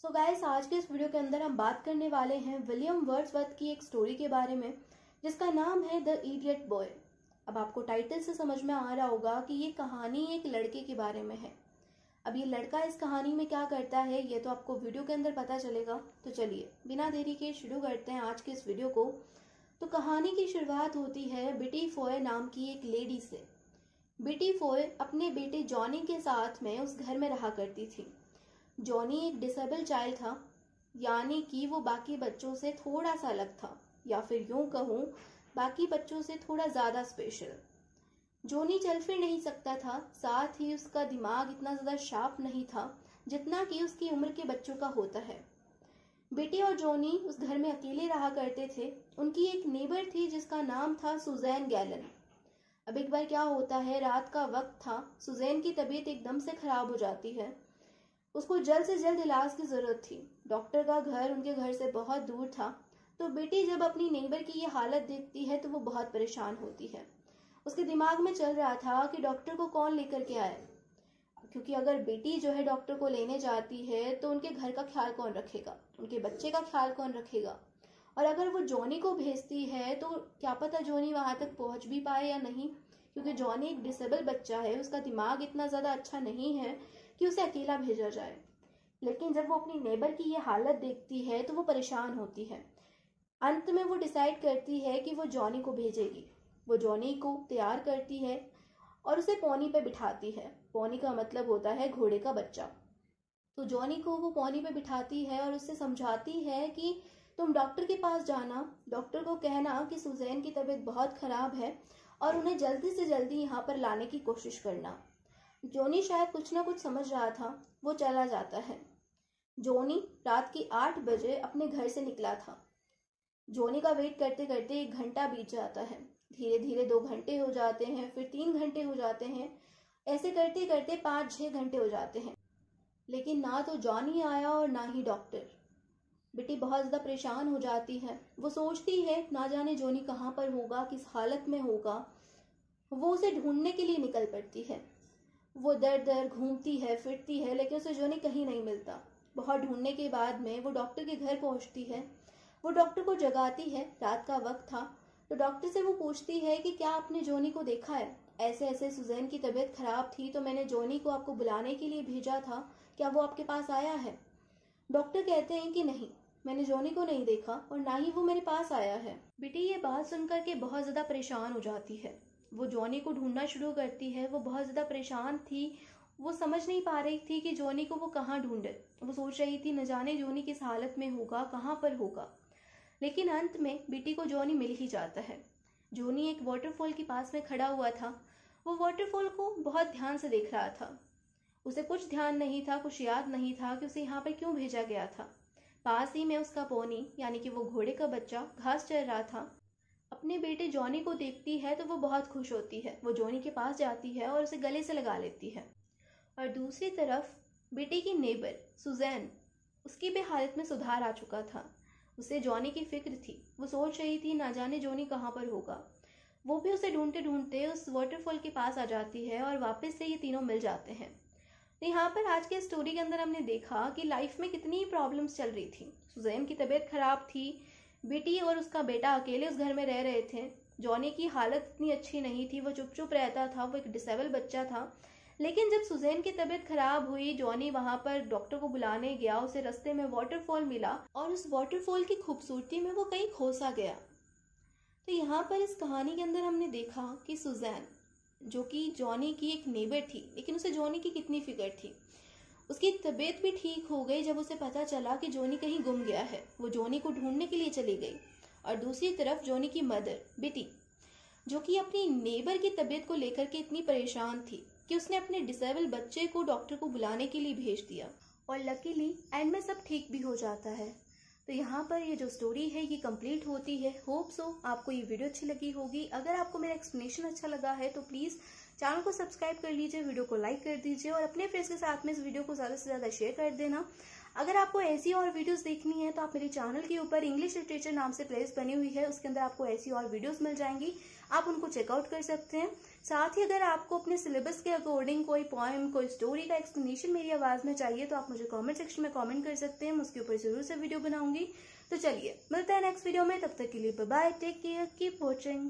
So guys, आज के इस वीडियो के अंदर हम बात करने वाले हैं विलियम वर्ड्सवर्थ की एक स्टोरी के बारे में जिसका नाम है द इडियट बॉय। अब आपको टाइटल से समझ में आ रहा होगा कि ये कहानी एक लड़के के बारे में है। अब ये लड़का इस कहानी में क्या करता है ये तो आपको वीडियो के अंदर पता चलेगा। तो चलिए बिना देरी के शुरू करते हैं आज के इस वीडियो को। तो कहानी की शुरुआत होती है बिटी फॉय नाम की एक लेडी से। बिटी फॉय अपने बेटे जॉनी के साथ में उस घर में रहा करती थी। जॉनी एक डिसेबल चाइल्ड था, यानी कि वो बाकी बच्चों से थोड़ा सा अलग था, या फिर यूं कहूँ बाकी बच्चों से थोड़ा ज़्यादा स्पेशल। जॉनी चल फिर नहीं सकता था, साथ ही उसका दिमाग इतना ज़्यादा शार्प नहीं था जितना कि उसकी उम्र के बच्चों का होता है। बेटी और जॉनी उस घर में अकेले रहा करते थे। उनकी एक नेबर थी जिसका नाम था सुजैन गैलन। अब एक बार क्या होता है, रात का वक्त था, सुजैन की तबीयत एकदम से खराब हो जाती है। उसको जल्द से जल्द इलाज की जरूरत थी। डॉक्टर का घर उनके घर से बहुत दूर था। तो बेटी जब अपनी नेबर की ये हालत देखती है तो वो बहुत परेशान होती है। उसके दिमाग में चल रहा था कि डॉक्टर को कौन लेकर के आए, क्योंकि अगर बेटी जो है डॉक्टर को लेने जाती है तो उनके घर का ख्याल कौन रखेगा, उनके बच्चे का ख्याल कौन रखेगा। और अगर वो जॉनी को भेजती है तो क्या पता जॉनी वहां तक पहुंच भी पाए या नहीं, क्योंकि जॉनी एक डिसेबल बच्चा है, उसका दिमाग इतना ज़्यादा अच्छा नहीं है कि उसे अकेला भेजा जाए। लेकिन जब वो अपनी नेबर की ये हालत देखती है तो वो परेशान होती है। अंत में वो डिसाइड करती है कि वो जॉनी को भेजेगी। वो जॉनी को तैयार करती है और उसे पोनी पे बिठाती है। पोनी का मतलब होता है घोड़े का बच्चा। तो जॉनी को वो पोनी पे बिठाती है और उससे समझाती है कि तुम डॉक्टर के पास जाना, डॉक्टर को कहना कि सुजैन की तबीयत बहुत खराब है और उन्हें जल्दी से जल्दी यहाँ पर लाने की कोशिश करना। जॉनी शायद कुछ ना कुछ समझ रहा था, वो चला जाता है। जॉनी रात के 8 बजे अपने घर से निकला था। जॉनी का वेट करते करते 1 घंटा बीत जाता है। धीरे धीरे 2 घंटे हो जाते हैं, फिर 3 घंटे हो जाते हैं। ऐसे करते करते 5-6 घंटे हो जाते हैं, लेकिन ना तो जॉनी आया और ना ही डॉक्टर। बेटी बहुत ज़्यादा परेशान हो जाती है। वो सोचती है ना जाने जॉनी कहाँ पर होगा, किस हालत में होगा। वो उसे ढूंढने के लिए निकल पड़ती है। वो दर दर घूमती है, फिरती है, लेकिन उसे जॉनी कहीं नहीं मिलता। बहुत ढूंढने के बाद में वो डॉक्टर के घर पहुंचती है। वो डॉक्टर को जगाती है, रात का वक्त था। तो डॉक्टर से वो पूछती है कि क्या आपने जॉनी को देखा है, ऐसे ऐसे सुजैन की तबीयत खराब थी तो मैंने जॉनी को आपको बुलाने के लिए भेजा था, क्या वो आपके पास आया है। डॉक्टर कहते हैं कि नहीं, मैंने जॉनी को नहीं देखा और ना ही वो मेरे पास आया है। बेटी ये बात सुनकर के बहुत ज़्यादा परेशान हो जाती है। वो जॉनी को ढूंढना शुरू करती है। वो बहुत ज़्यादा परेशान थी, वो समझ नहीं पा रही थी कि जॉनी को वो कहाँ ढूंढे। वो सोच रही थी न जाने जॉनी किस हालत में होगा, कहाँ पर होगा। लेकिन अंत में बेटी को जॉनी मिल ही जाता है। जॉनी एक वाटरफॉल के पास में खड़ा हुआ था। वो वाटरफॉल को बहुत ध्यान से देख रहा था। उसे कुछ ध्यान नहीं था, कुछ याद नहीं था कि उसे यहाँ पर क्यों भेजा गया था। पास ही में उसका पोनी यानी कि वो घोड़े का बच्चा घास चर रहा था। अपने बेटे जॉनी को देखती है तो वो बहुत खुश होती है। वो जॉनी के पास जाती है और उसे गले से लगा लेती है। और दूसरी तरफ बेटे की नेबर सुजैन, उसकी भी हालत में सुधार आ चुका था। उसे जॉनी की फिक्र थी। वो सोच रही थी ना जाने जॉनी कहाँ पर होगा। वो भी उसे ढूंढते ढूंढते उस वाटरफॉल के पास आ जाती है और वापस से ये तीनों मिल जाते हैं। तो यहाँ पर आज के स्टोरी के अंदर हमने देखा कि लाइफ में कितनी प्रॉब्लम्स चल रही थी। सुजैन की तबीयत खराब थी, बेटी और उसका बेटा अकेले उस घर में रह रहे थे। जॉनी की हालत इतनी अच्छी नहीं थी, वो चुप चुप रहता था, वो एक डिसेबल बच्चा था। लेकिन जब सुजैन की तबीयत खराब हुई, जॉनी वहां पर डॉक्टर को बुलाने गया, उसे रास्ते में वाटरफॉल मिला और उस वाटरफॉल की खूबसूरती में वो कहीं खो सा गया। तो यहाँ पर इस कहानी के अंदर हमने देखा कि सुजैन, जो कि जॉनी की एक नेबर थी, लेकिन उसे जॉनी की कितनी फिक्र थी। उसकी तबीयत भी ठीक हो गई जब उसे पता चला कि जॉनी कहीं गुम गया है। वो जॉनी को ढूंढने के लिए चली गई। और दूसरी तरफ जॉनी की मदर बेटी, जो कि अपनी नेबर की तबीयत को लेकर के इतनी परेशान थी कि उसने अपने डिसेबल बच्चे को डॉक्टर को बुलाने के लिए भेज दिया। और लकीली एंड में सब ठीक भी हो जाता है। तो यहाँ पर ये जो स्टोरी है ये कंप्लीट होती है। होप सो आपको ये वीडियो अच्छी लगी होगी। अगर आपको मेरा एक्सप्लेनेशन अच्छा लगा है तो प्लीज़ चैनल को सब्सक्राइब कर लीजिए, वीडियो को लाइक कर दीजिए और अपने फ्रेंड्स के साथ में इस वीडियो को ज़्यादा से ज़्यादा शेयर कर देना। अगर आपको ऐसी और वीडियोस देखनी है तो आप मेरे चैनल के ऊपर इंग्लिश लिटरेचर नाम से प्लेलिस्ट बनी हुई है, उसके अंदर आपको ऐसी और वीडियोस मिल जाएंगी। आप उनको चेकआउट कर सकते हैं। साथ ही अगर आपको अपने सिलेबस के अकॉर्डिंग कोई पोएम, कोई स्टोरी का एक्सप्लेनेशन मेरी आवाज़ में चाहिए तो आप मुझे कमेंट सेक्शन में कमेंट कर सकते हैं, मैं उसके ऊपर जरूर से वीडियो बनाऊंगी। तो चलिए मिलते हैं नेक्स्ट वीडियो में, तब तक के लिए bye bye, take care, keep watching.